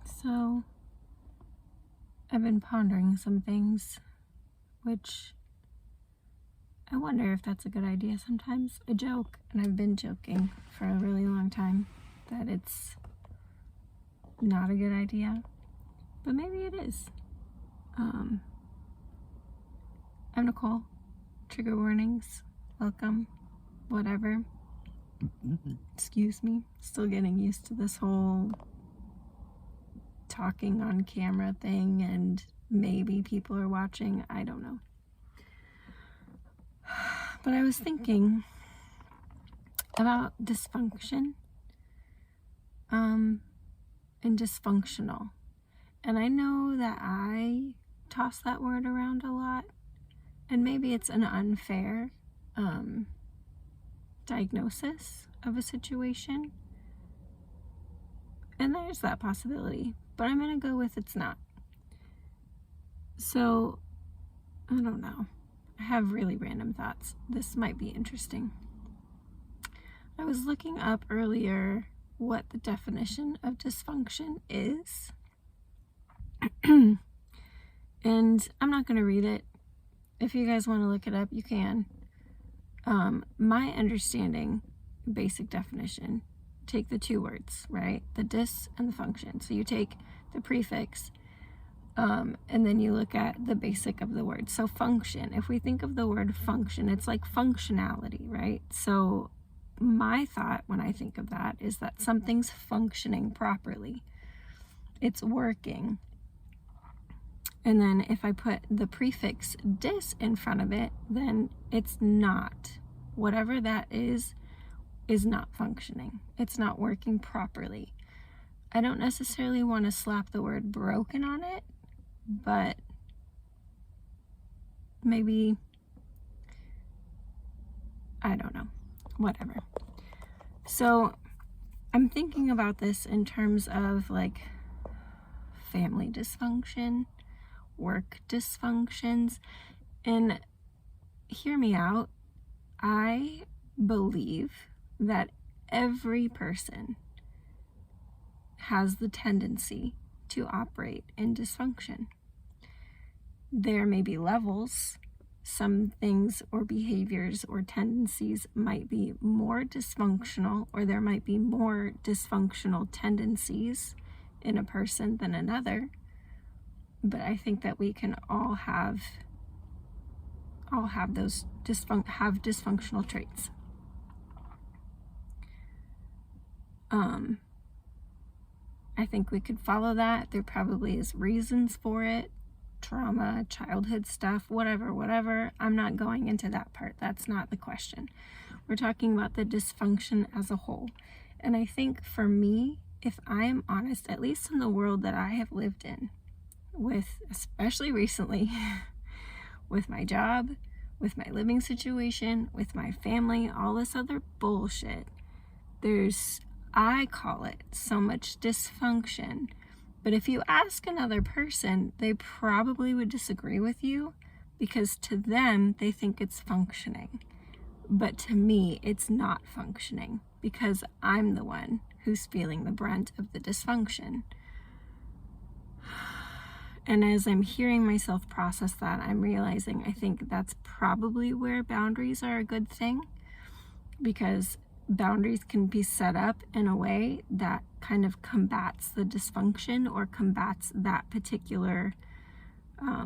So, I've been pondering some things, which I wonder if that's a good idea sometimes. I joke, and I've been joking for a really long time, that it's not a good idea, but maybe it is. I'm Nicole. Trigger warnings. Welcome. Whatever. Excuse me. Still getting used to this whole talking on camera thing, and maybe people are watching. I don't know. But I was thinking about dysfunction and dysfunctional. And I know that I toss that word around a lot, and maybe it's an unfair diagnosis of a situation. And there's that possibility, but I'm going to go with it's not. So, I don't know. I have really random thoughts. This might be interesting. I was looking up earlier what the definition of dysfunction is. And I'm not going to read it. If you guys want to look it up, you can. My understanding, basic definition, take the two words, right? The dys and the function. So you take the prefix, and then you look at the basic of the word. So function, if we think of the word function, it's like functionality, right? So my thought when I think of that is that something's functioning properly. It's working. And then if I put the prefix dys in front of it, then it's not. Whatever that is not functioning. It's not working properly. I don't necessarily want to slap the word broken on it, but maybe, I don't know, whatever. So I'm thinking about this in terms of like family dysfunction, work dysfunctions, and hear me out. I believe that every person has the tendency to operate in dysfunction. There may be levels. Some things or behaviors or tendencies might be more dysfunctional, or there might be more dysfunctional tendencies in a person than another. But I think that we can all have those dysfunctional traits. I think we could follow that. There probably is reasons for it. Trauma, childhood stuff, whatever. I'm not going into that part. That's not the question. We're talking about the dysfunction as a whole. And I think for me, if I am honest, at least in the world that I have lived in, with, especially recently, with my job, with my living situation, with my family, all this other bullshit, I call it so much dysfunction. But if you ask another person, they probably would disagree with you, because to them, they think it's functioning. But to me, it's not functioning, because I'm the one who's feeling the brunt of the dysfunction. And as I'm hearing myself process that, I'm realizing I think that's probably where boundaries are a good thing, because boundaries can be set up in a way that kind of combats the dysfunction or combats that particular I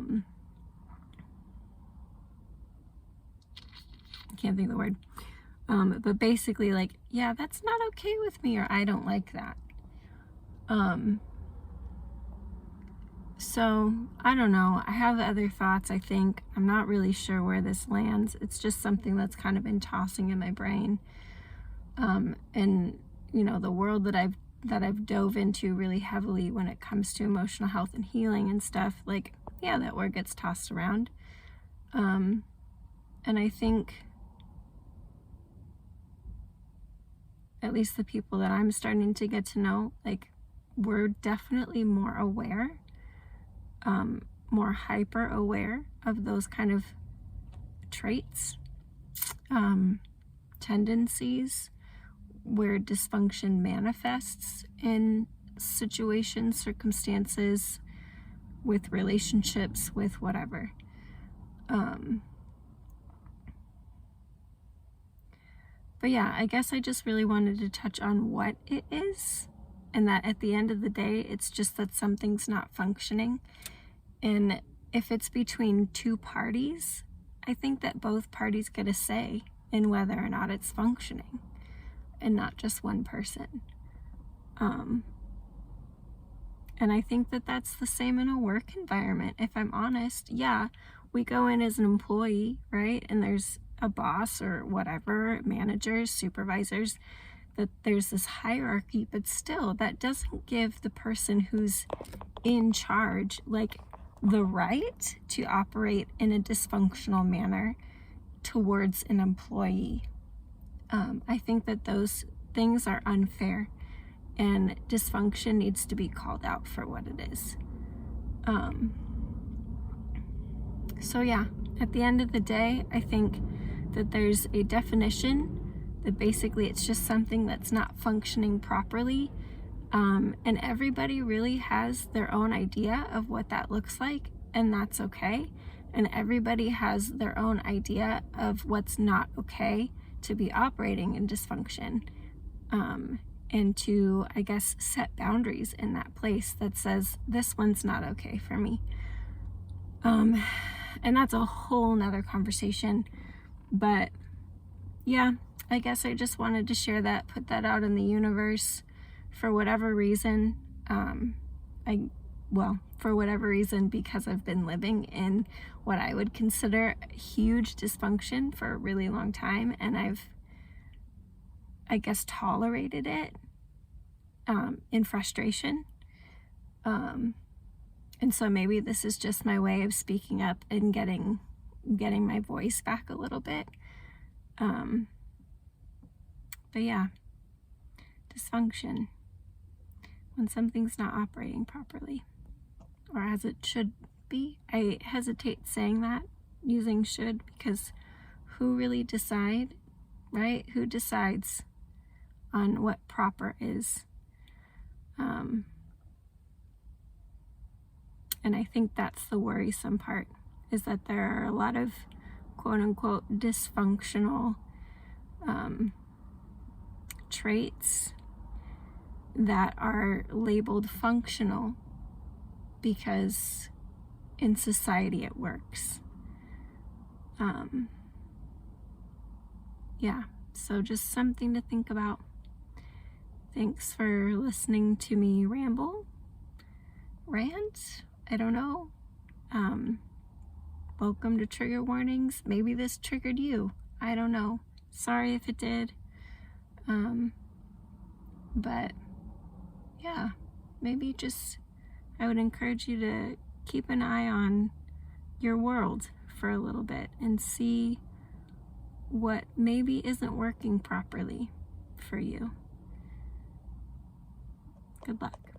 can't think of the word, but basically like, yeah, that's not okay with me, or I don't like that. So I don't know. I have other thoughts. I think I'm not really sure where this lands. It's just something that's kind of been tossing in my brain. And you know, the world that I've dove into really heavily when it comes to emotional health and healing and stuff, like, yeah, that word gets tossed around. And I think at least the people that I'm starting to get to know, like, we're definitely more aware, more hyper aware of those kind of traits, tendencies, where dysfunction manifests in situations, circumstances, with relationships, with whatever. But yeah, I guess I just really wanted to touch on what it is, and that at the end of the day, it's just that something's not functioning. And if it's between two parties, I think that both parties get a say in whether or not it's functioning, and not just one person. And I think that that's the same in a work environment. If I'm honest, yeah, we go in as an employee, right? And there's a boss or whatever, managers, supervisors, that there's this hierarchy, but still that doesn't give the person who's in charge like the right to operate in a dysfunctional manner towards an employee. I think that those things are unfair, and dysfunction needs to be called out for what it is. So yeah, at the end of the day, I think that there's a definition that basically it's just something that's not functioning properly, and everybody really has their own idea of what that looks like, and that's okay. And everybody has their own idea of what's not okay to be operating in dysfunction, and to, I guess, set boundaries in that place that says this one's not okay for me. And that's a whole nother conversation, but yeah, I guess I just wanted to share that, put that out in the universe. For whatever reason, for whatever reason, because I've been living in what I would consider huge dysfunction for a really long time, and I've, I guess, tolerated it in frustration. And so maybe this is just my way of speaking up and getting my voice back a little bit. But yeah, dysfunction, when something's not operating properly, or as it should be. I hesitate saying that, using should, because who really decide, right? Who decides on what proper is? And I think that's the worrisome part, is that there are a lot of quote-unquote dysfunctional traits that are labeled functional because in society it works. Yeah, so just something to think about. Thanks for listening to me rant, I don't know. Welcome to Trigger Warnings. Maybe this triggered you. I don't know. Sorry if it did. But yeah, maybe just, I would encourage you to keep an eye on your world for a little bit and see what maybe isn't working properly for you. Good luck.